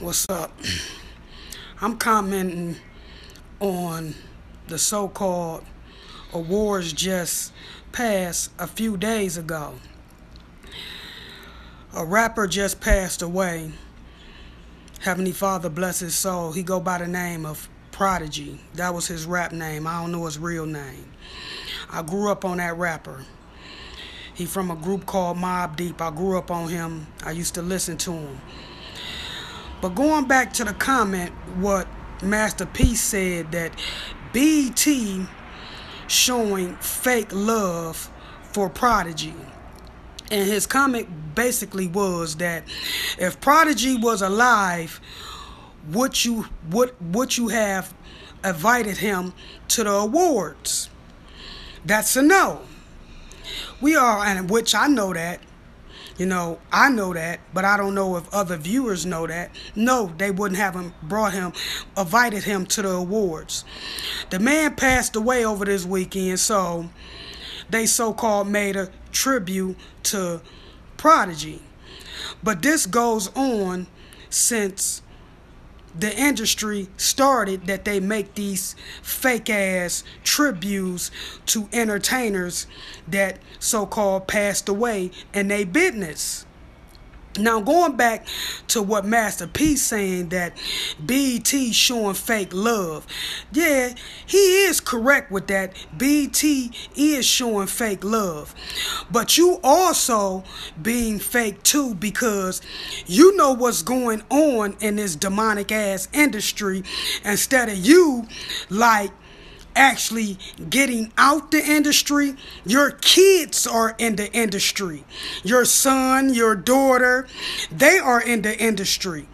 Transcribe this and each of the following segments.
What's up? I'm commenting on the so-called awards just passed a few days ago. A rapper just passed away. Heavenly Father bless his soul. He go by the name of Prodigy. That was his rap name. I don't know his real name. I grew up on that rapper. He from a group called Mobb Deep. I grew up on him. I used to listen to him. But going back to the comment, what Master P said, that BET showing fake love for Prodigy. And his comment basically was that if Prodigy was alive, would you have invited him to the awards? That's a no. We are, and which I know that. I know that, but I don't know if other viewers know that. No, they wouldn't have invited him to the awards. The man passed away over this weekend, so they so-called made a tribute to Prodigy. But this goes on since the industry started, that they make these fake-ass tributes to entertainers that so-called passed away in their business. Now, going back to what Master P saying, that BET showing fake love. Yeah, he is correct with that. BET is showing fake love. But you also being fake too, because you know what's going on in this demonic ass industry. Instead of you actually getting out the industry, your kids are in the industry. Your son, your daughter, they are in the industry.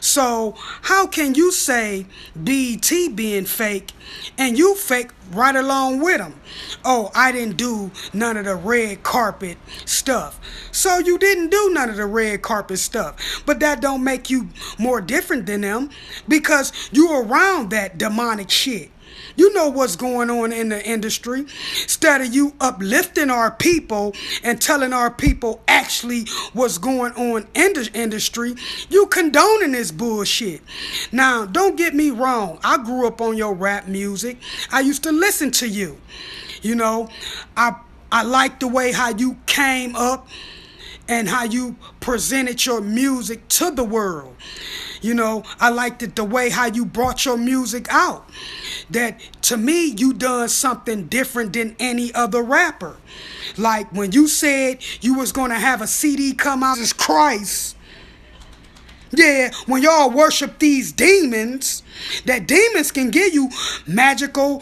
So how can you say BET being fake and you fake right along with them? Oh, I didn't do none of the red carpet stuff. So you didn't do none of the red carpet stuff. But that don't make you more different than them, because you around that demonic shit. You know what's going on in the industry. Instead of you uplifting our people and telling our people actually what's going on in the industry, you condoning this bullshit. Now, don't get me wrong. I grew up on your rap music. I used to listen to you. I like the way how you came up and how you presented your music to the world. I liked it the way how you brought your music out. That, to me, you done something different than any other rapper. Like when you said you was going to have a CD come out, Jesus Christ. Yeah, when y'all worship these demons, that demons can give you magical,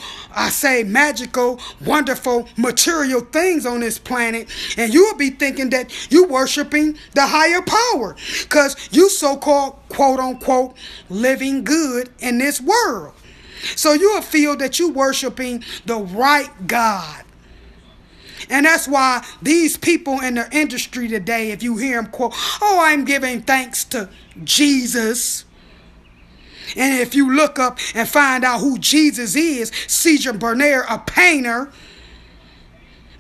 wonderful, material things on this planet, and you'll be thinking that you worshiping the higher power, because you so-called, quote-unquote, living good in this world. So you'll feel that you worshiping the right God. And that's why these people in the industry today, if you hear them quote, oh, I'm giving thanks to Jesus. And if you look up and find out who Jesus is, Caesar Bernier, a painter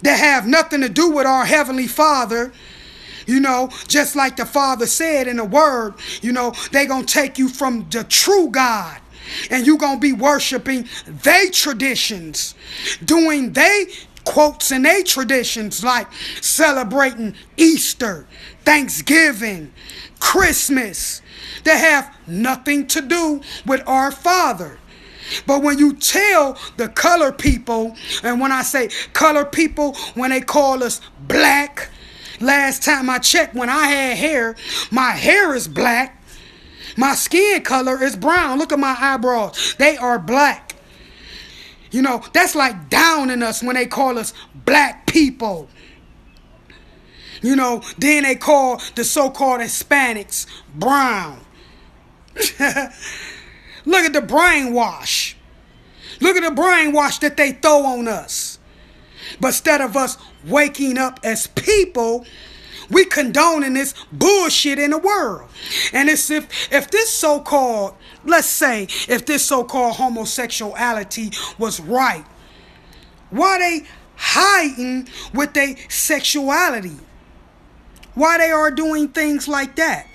that have nothing to do with our Heavenly Father, just like the Father said in the Word, they gonna take you from the true God. And you gonna be worshiping they traditions, doing they quotes and they traditions, like celebrating Easter, Thanksgiving, Christmas, that have nothing to do with our Father. But when you tell the color people, and when I say color people, when they call us black, last time I checked, when I had hair, my hair is black. My skin color is brown. Look at my eyebrows. They are black. That's like downing us when they call us black people. Then they call the so-called Hispanics brown. Look at the brainwash. Look at the brainwash that they throw on us. But instead of us waking up as people, we condoning this bullshit in the world. And it's if this so-called, let's say, if this so-called homosexuality was right, why they hiding with their sexuality? Why they are doing things like that?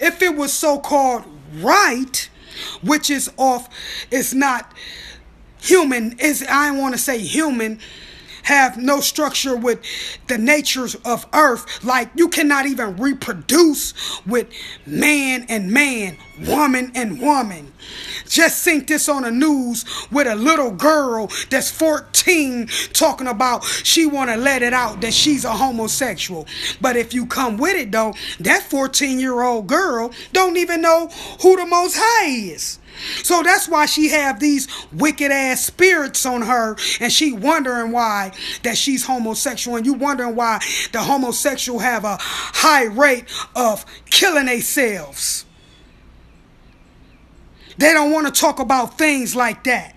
If it was so-called right, which is off, it's not human, is I don't want to say human, have no structure with the natures of earth. Like you cannot even reproduce with man and man, woman and woman. Just seen this on the news with a little girl that's 14 talking about she want to let it out that she's a homosexual. But if you come with it though, that 14-year-old girl don't even know who the Most High is. So that's why she have these wicked ass spirits on her, and she wondering why that she's homosexual, and you wondering why the homosexual have a high rate of killing themselves. They don't want to talk about things like that.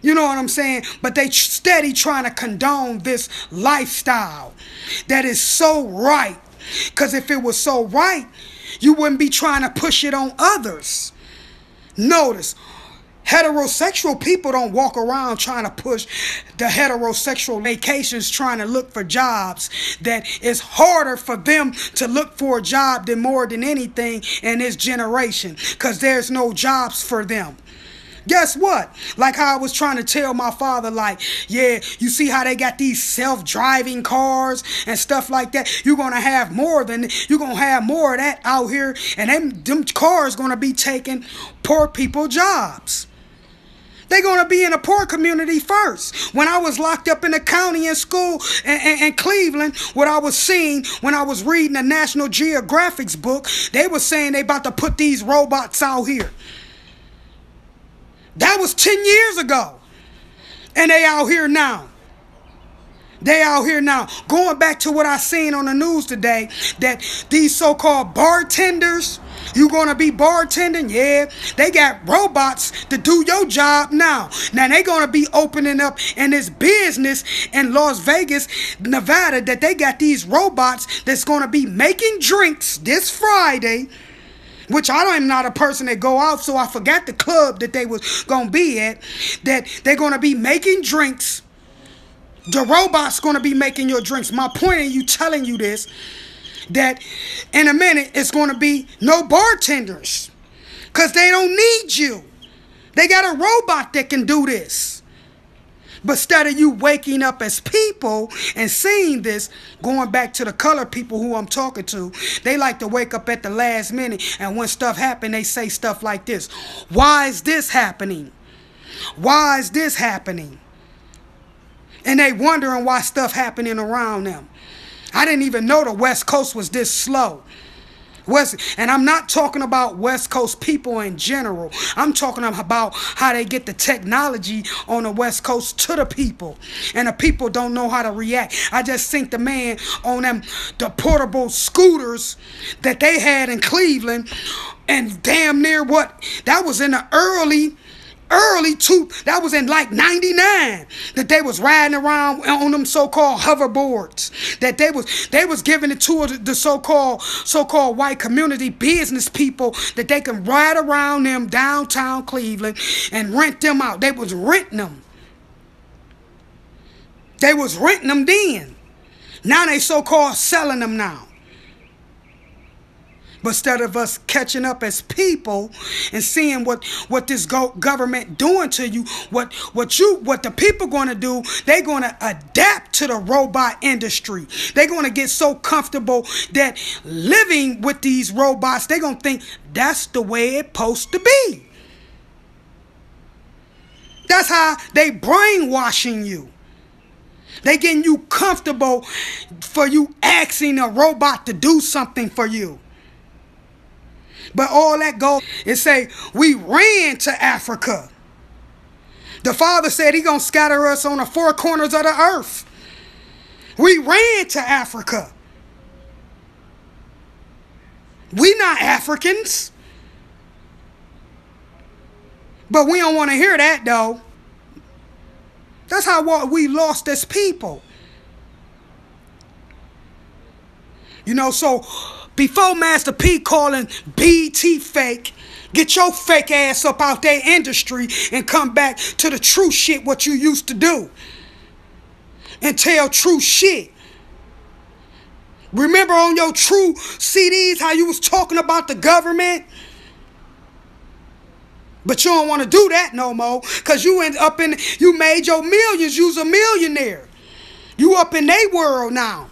You know what I'm saying? But they steady trying to condone this lifestyle that is so right. Because if it was so right, you wouldn't be trying to push it on others. Notice, heterosexual people don't walk around trying to push the heterosexual vacations, trying to look for jobs. That it's harder for them to look for a job than more than anything in this generation, because there's no jobs for them. Guess what? Like how I was trying to tell my father, like, yeah, you see how they got these self-driving cars and stuff like that? You're going to have more of that out here, and them cars going to be taking poor people jobs. They're going to be in a poor community first. When I was locked up in the county in school in Cleveland, what I was seeing when I was reading a National Geographic's book, they were saying they about to put these robots out here. That was 10 years ago. And they out here now. They out here now. Going back to what I seen on the news today, that these so-called bartenders, you gonna be bartending? Yeah. They got robots to do your job now. Now they gonna be opening up in this business in Las Vegas, Nevada, that they got these robots that's gonna be making drinks this Friday. Which I am not a person that go out, so I forgot the club that they was going to be at. That they're going to be making drinks. The robot's going to be making your drinks. My point in you telling you this, that in a minute it's going to be no bartenders. Because they don't need you. They got a robot that can do this. But instead of you waking up as people and seeing this, going back to the colored people who I'm talking to, they like to wake up at the last minute, and when stuff happen, they say stuff like this. Why is this happening? Why is this happening? And they wondering why stuff happening around them. I didn't even know the West Coast was this slow. And I'm not talking about West Coast people in general. I'm talking about how they get the technology on the West Coast to the people. And the people don't know how to react. I just think the man on the portable scooters that they had in Cleveland, and damn near that was in the that was in like 99, that they was riding around on them so-called hoverboards, that they was giving it to the so-called white community business people, that they can ride around them downtown Cleveland and rent them out. They was renting them. They was renting them then. Now they so-called selling them now. But instead of us catching up as people and seeing what this government doing to you, what the people going to do, they're going to adapt to the robot industry. They're going to get so comfortable that living with these robots, they're going to think that's the way it's supposed to be. That's how they brainwashing you. They getting you comfortable for you asking a robot to do something for you. But all that goes is say, we ran to Africa. The Father said he going to scatter us on the four corners of the earth. We ran to Africa. We not Africans. But we don't want to hear that though. That's how we lost as people. You know, so before Master P calling BT fake, get your fake ass up out their industry and come back to the true shit what you used to do. And tell true shit. Remember on your true CDs how you was talking about the government? But you don't want to do that no more, because you made your millions. You's a millionaire. You up in their world now.